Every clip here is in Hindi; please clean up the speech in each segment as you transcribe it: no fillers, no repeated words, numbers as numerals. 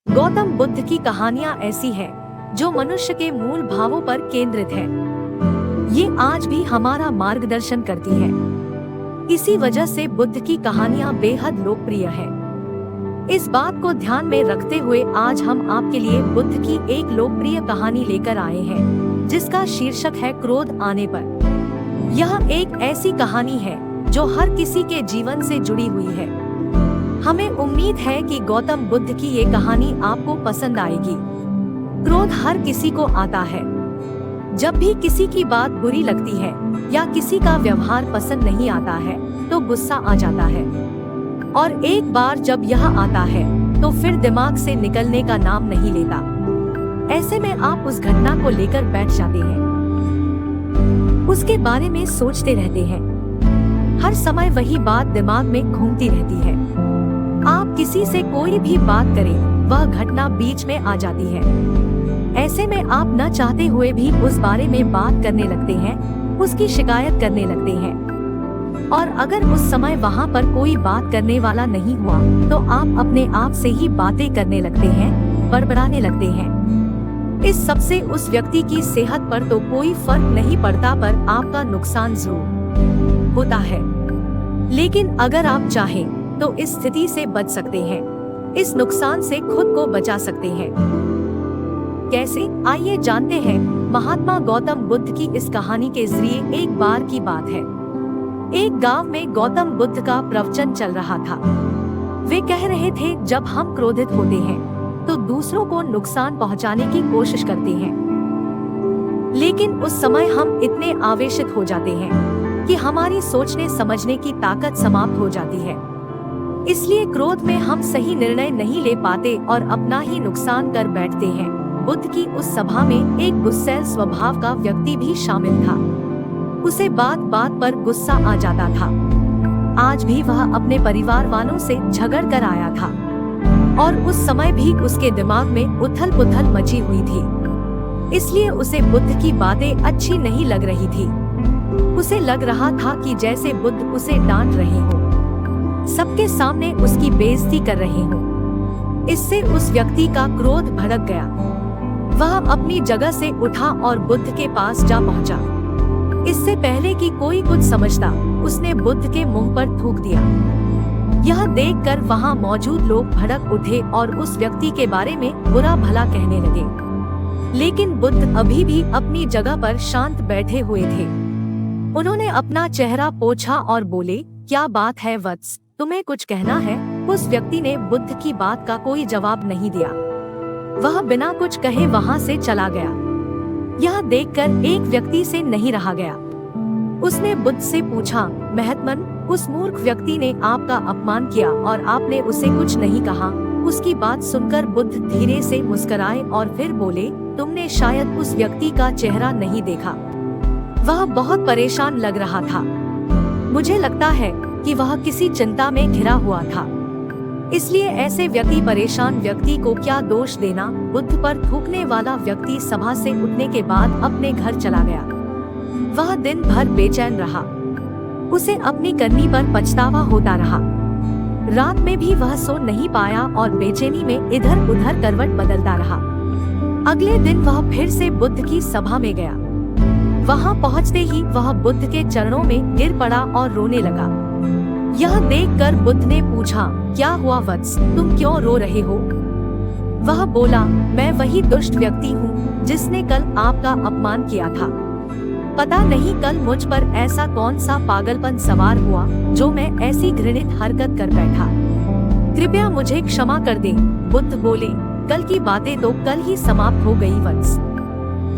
गौतम बुद्ध की कहानियाँ ऐसी हैं जो मनुष्य के मूल भावों पर केंद्रित है। ये आज भी हमारा मार्गदर्शन करती है। इसी वजह से बुद्ध की कहानियाँ बेहद लोकप्रिय है। इस बात को ध्यान में रखते हुए आज हम आपके लिए बुद्ध की एक लोकप्रिय कहानी लेकर आए हैं, जिसका शीर्षक है क्रोध आने पर। यह एक ऐसी कहानी है जो हर किसी के जीवन से जुड़ी हुई है। हमें उम्मीद है कि गौतम बुद्ध की ये कहानी आपको पसंद आएगी। क्रोध हर किसी को आता है। जब भी किसी की बात बुरी लगती है या किसी का व्यवहार पसंद नहीं आता है तो गुस्सा आ जाता है, और एक बार जब यह आता है तो फिर दिमाग से निकलने का नाम नहीं लेता। ऐसे में आप उस घटना को लेकर बैठ जाते हैं, उसके बारे में सोचते रहते हैं। हर समय वही बात दिमाग में घूमती रहती है। आप किसी से कोई भी बात करें, वह घटना बीच में आ जाती है। ऐसे में आप न चाहते हुए भी उस बारे में बात करने लगते हैं, उसकी शिकायत करने लगते हैं। और अगर उस समय वहाँ पर कोई बात करने वाला नहीं हुआ तो आप अपने आप से ही बातें करने लगते हैं, बड़बड़ाने लगते हैं। इस सब से उस व्यक्ति की सेहत पर तो कोई फर्क नहीं पड़ता, पर आपका नुकसान जरूर होता है। लेकिन अगर आप चाहें तो इस स्थिति से बच सकते हैं, इस नुकसान से खुद को बचा सकते हैं। कैसे, आइए जानते हैं। महात्मा गौतम बुद्ध की इस कहानी के जरिए एक बार की बात है। एक गांव में गौतम बुद्ध का प्रवचन चल रहा था। वे कह रहे थे, जब हम क्रोधित होते हैं तो दूसरों को नुकसान पहुंचाने की कोशिश करते हैं। लेकिन उस समय हम इतने आवेशित हो जाते हैं कि हमारी सोचने समझने की ताकत समाप्त हो जाती है। इसलिए क्रोध में हम सही निर्णय नहीं ले पाते और अपना ही नुकसान कर बैठते हैं। बुद्ध की उस सभा में एक गुस्सैल स्वभाव का व्यक्ति भी शामिल था। उसे बात बात पर गुस्सा आ जाता था। आज भी वह अपने परिवार वालों से झगड़ कर आया था, और उस समय भी उसके दिमाग में उथल पुथल मची हुई थी। इसलिए उसे बुद्ध की बातें अच्छी नहीं लग रही थी। उसे लग रहा था कि जैसे बुद्ध उसे डांट रहे हो, सबके सामने उसकी बेइज्जती कर रहे हो। इससे उस व्यक्ति का क्रोध भड़क गया। वह अपनी जगह से उठा और बुद्ध के पास जा पहुंचा। इससे पहले कि कोई कुछ समझता, उसने बुद्ध के मुंह पर थूक दिया। यह देखकर वहां मौजूद लोग भड़क उठे और उस व्यक्ति के बारे में बुरा भला कहने लगे। लेकिन बुद्ध अभी भी अपनी जगह पर शांत बैठे हुए थे। उन्होंने अपना चेहरा पोंछा और बोले, क्या बात है वत्स, तुम्हें कुछ कहना है? उस व्यक्ति ने बुद्ध की बात का कोई जवाब नहीं दिया। वह बिना कुछ कहे वहां से चला गया। यह देखकर एक व्यक्ति से नहीं रहा गया। उसने बुद्ध से पूछा, महात्मन, उस मूर्ख व्यक्ति ने आपका अपमान किया और आपने उसे कुछ नहीं कहा। उसकी बात सुनकर बुद्ध धीरे से मुस्कुराए और फिर बोले, तुमने शायद उस व्यक्ति का चेहरा नहीं देखा। वह बहुत परेशान लग रहा था। मुझे लगता है कि वह किसी चिंता में घिरा हुआ था। इसलिए ऐसे परेशान व्यक्ति को क्या दोष देना। बुद्ध पर थूकने वाला व्यक्ति सभा से उठने के बाद अपने घर चला गया। वह दिन भर बेचैन रहा। उसे अपनी करनी पर पछतावा होता रहा। रात में भी वह सो नहीं पाया और बेचैनी में इधर उधर करवट बदलता रहा। अगले दिन वह फिर से बुद्ध की सभा में गया। वहां पहुंचते ही वह बुद्ध के चरणों में गिर पड़ा और रोने लगा। यह देखकर बुद्ध ने पूछा, क्या हुआ वत्स, तुम क्यों रो रहे हो? वह बोला, मैं वही दुष्ट व्यक्ति हूँ जिसने कल आपका अपमान किया था। पता नहीं कल मुझ पर ऐसा कौन सा पागलपन सवार हुआ जो मैं ऐसी घृणित हरकत कर बैठा। कृपया मुझे क्षमा कर दे। बुद्ध बोले, कल की बातें तो कल ही समाप्त हो गई वत्स।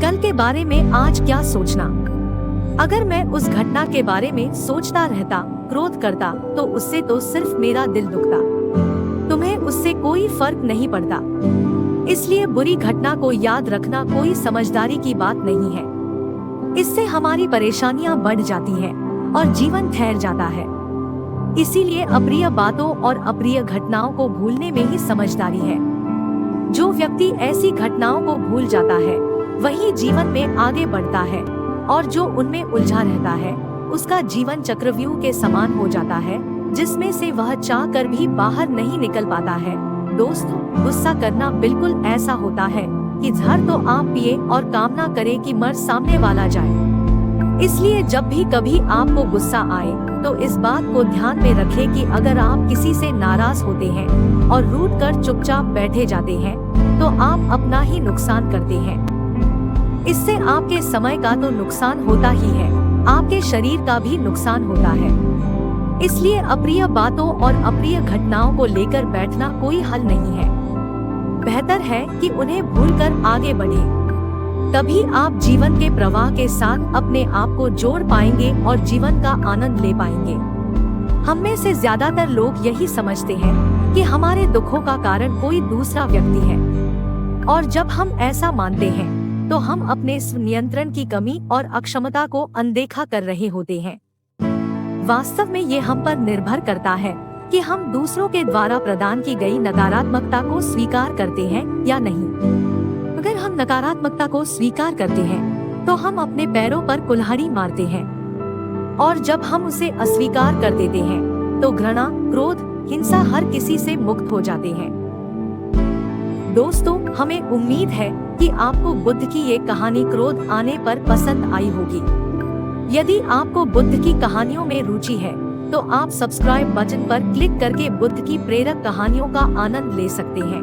कल के बारे में आज क्या सोचना? अगर मैं उस घटना के बारे में सोचता रहता, क्रोध करता, तो उससे तो सिर्फ मेरा दिल दुखता। तुम्हें उससे कोई फर्क नहीं पड़ता। इसलिए बुरी घटना को याद रखना कोई समझदारी की बात नहीं है। इससे हमारी परेशानियां बढ़ जाती हैं और जीवन ठहर जाता है। इसीलिए अप्रिय बातों और अप्रिय घटनाओं को भूलने में ही समझदारी है। जो व्यक्ति ऐसी घटनाओं को भूल जाता है वही जीवन में आगे बढ़ता है, और जो उनमें उलझा रहता है उसका जीवन चक्रव्यूह के समान हो जाता है, जिसमें से वह चाह कर भी बाहर नहीं निकल पाता है। दोस्तों, गुस्सा करना बिल्कुल ऐसा होता है कि जहर तो आप पिए और कामना करें कि मर सामने वाला जाए। इसलिए जब भी कभी आपको गुस्सा आए तो इस बात को ध्यान में रखें कि अगर आप किसी से नाराज होते हैं और रूठ कर चुपचाप बैठे जाते हैं तो आप अपना ही नुकसान करते हैं। इससे आपके समय का तो नुकसान होता ही है, आपके शरीर का भी नुकसान होता है। इसलिए अप्रिय बातों और अप्रिय घटनाओं को लेकर बैठना कोई हल नहीं है। बेहतर है कि उन्हें भूलकर आगे बढ़ें। तभी आप जीवन के प्रवाह के साथ अपने आप को जोड़ पाएंगे और जीवन का आनंद ले पाएंगे। हम में से ज्यादातर लोग यही समझते हैं कि हमारे दुखों का कारण कोई दूसरा व्यक्ति है, और जब हम ऐसा मानते हैं तो हम अपने नियंत्रण की कमी और अक्षमता को अनदेखा कर रहे होते हैं। वास्तव में ये हम पर निर्भर करता है कि हम दूसरों के द्वारा प्रदान की गई नकारात्मकता को स्वीकार करते हैं या नहीं। अगर हम नकारात्मकता को स्वीकार करते हैं तो हम अपने पैरों पर कुल्हाड़ी मारते हैं, और जब हम उसे अस्वीकार कर देते हैं तो घृणा, क्रोध, हिंसा हर किसी से मुक्त हो जाते हैं। दोस्तों, हमें उम्मीद है कि आपको बुद्ध की ये कहानी क्रोध आने पर पसंद आई होगी। यदि आपको बुद्ध की कहानियों में रुचि है तो आप सब्सक्राइब बटन पर क्लिक करके बुद्ध की प्रेरक कहानियों का आनंद ले सकते हैं।